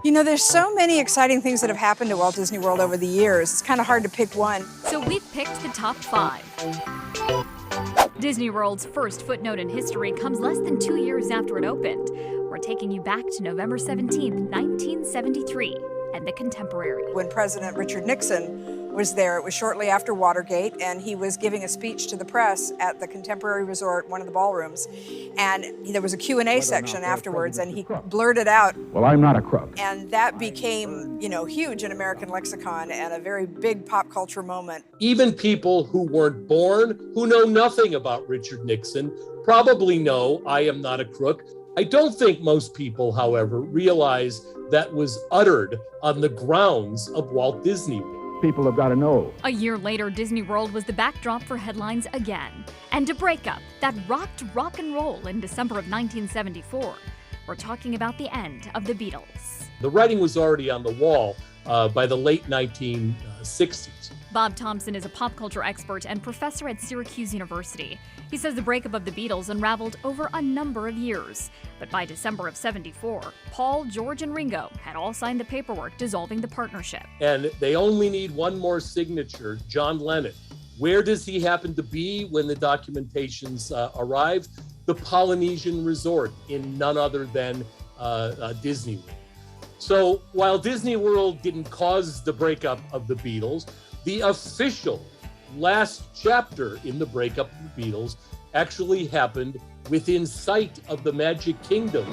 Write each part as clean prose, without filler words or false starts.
You know, there's so many exciting things that have happened to Walt Disney World over the years. It's kind of hard to pick one. So we've picked the top 5. Disney World's first footnote in history comes less than 2 years after it opened. We're taking you back to November 17, 1973, and the Contemporary. When President Richard Nixon was there, it was shortly after Watergate, and he was giving a speech to the press at the Contemporary Resort, one of the ballrooms. And there was a Q&A section afterwards, and he blurted out, "Well, I'm not a crook." And that became, huge in American lexicon and a very big pop culture moment. Even people who weren't born, who know nothing about Richard Nixon, probably know I am not a crook. I don't think most people, however, realize that was uttered on the grounds of Walt Disney World. People have got to know. A year later, Disney World was the backdrop for headlines again. And a breakup that rocked rock and roll in December of 1974. We're talking about the end of the Beatles. The writing was already on the wall by the late 1960s. Bob Thompson is a pop culture expert and professor at Syracuse University. He says the breakup of the Beatles unraveled over a number of years. But by December of '74, Paul, George, and Ringo had all signed the paperwork dissolving the partnership. And they only need one more signature, John Lennon. Where does he happen to be when the documentations arrive? The Polynesian Resort in none other than Disney World. So while Disney World didn't cause the breakup of the Beatles, the official last chapter in the breakup of the Beatles actually happened within sight of the Magic Kingdom.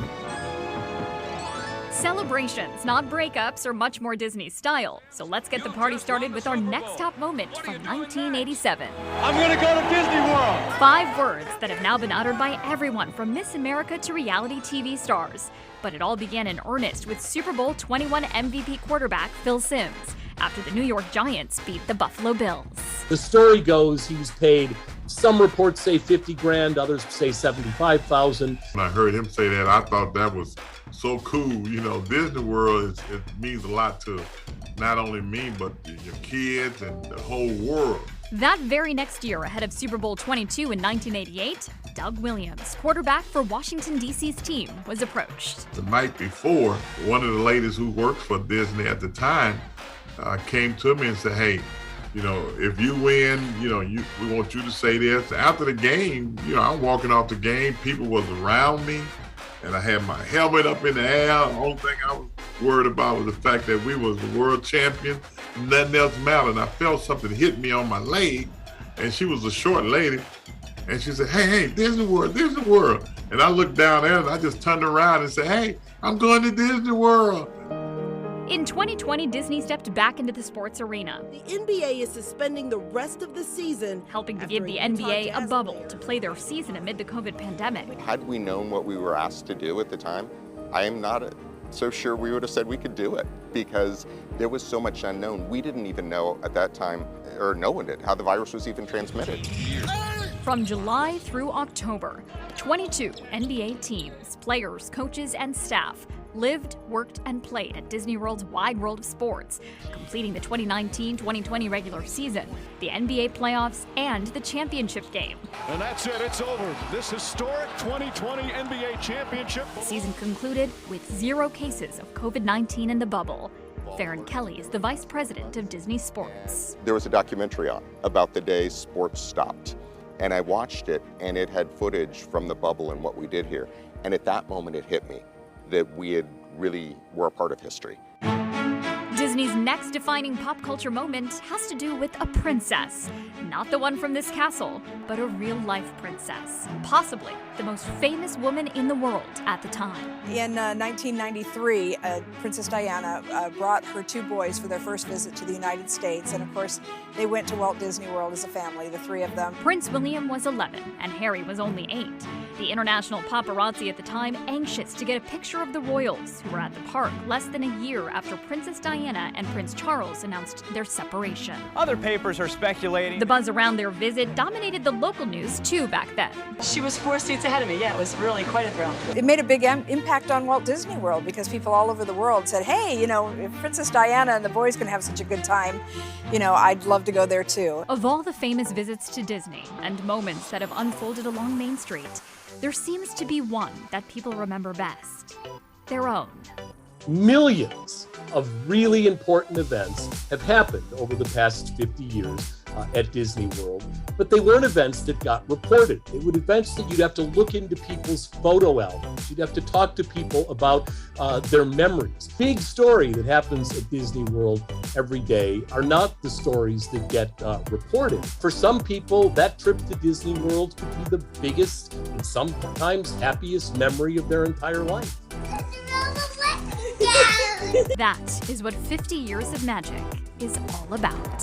Celebrations, not breakups, are much more Disney style. So let's get the party started with our next top moment from 1987. I'm gonna go to Disney World! 5 words that have now been uttered by everyone from Miss America to reality TV stars. But it all began in earnest with Super Bowl 21 MVP quarterback Phil Simms after the New York Giants beat the Buffalo Bills. The story goes he was paid, some reports say 50 grand, others say 75,000. When I heard him say that, I thought that was so cool. Disney World, it means a lot to not only me, but your kids and the whole world. That very next year, ahead of Super Bowl 22 in 1988, Doug Williams, quarterback for Washington, D.C.'s team, was approached. The night before, one of the ladies who worked for Disney at the time came to me and said, "Hey, if you win, we want you to say this." After the game, I'm walking off the game, people was around me, and I had my helmet up in the air. The only thing I was worried about was the fact that we was the world champion. Nothing else mattered. And I felt something hit me on my leg, and she was a short lady, and she said, hey, Disney World, Disney World. And I looked down there, and I just turned around and said, "Hey, I'm going to Disney World." In 2020, Disney stepped back into the sports arena. The NBA is suspending the rest of the season, helping to give the NBA a bubble to play their season amid the COVID pandemic. Had we known what we were asked to do at the time, I am not so sure we would have said we could do it, because there was so much unknown. We didn't even know at that time, or no one did, how the virus was even transmitted. From July through October, 22 NBA teams, players, coaches, and staff lived, worked, and played at Disney World's wide world of sports, completing the 2019-2020 regular season, the NBA playoffs, and the championship game. And that's it, it's over. This historic 2020 NBA championship. The season concluded with 0 cases of COVID-19 in the bubble. Farron Kelly is the vice president of Disney Sports. There was a documentary on about the day sports stopped, and I watched it, and it had footage from the bubble and what we did here. And at that moment, it hit me that we had really were a part of history. Disney's next defining pop culture moment has to do with a princess. Not the one from this castle, but a real-life princess. Possibly the most famous woman in the world at the time. In 1993, Princess Diana brought her 2 boys for their first visit to the United States. And of course, they went to Walt Disney World as a family, the 3 of them. Prince William was 11 and Harry was only 8. The international paparazzi at the time anxious to get a picture of the royals who were at the park less than a year after Princess Diana and Prince Charles announced their separation. Other papers are speculating. The buzz around their visit dominated the local news too back then. She was 4 seats ahead of me. Yeah, it was really quite a thrill. It made a big impact on Walt Disney World because people all over the world said, "Hey, if Princess Diana and the boys can have such a good time, I'd love to go there too." Of all the famous visits to Disney and moments that have unfolded along Main Street, there seems to be one that people remember best. Their own. Millions of really important events have happened over the past 50 years at Disney World, but they weren't events that got reported. They were events that you'd have to look into people's photo albums. You'd have to talk to people about their memories. Big story that happens at Disney World every day are not the stories that get reported. For some people, that trip to Disney World could be the biggest and sometimes happiest memory of their entire life. That is what 50 Years of Magic is all about.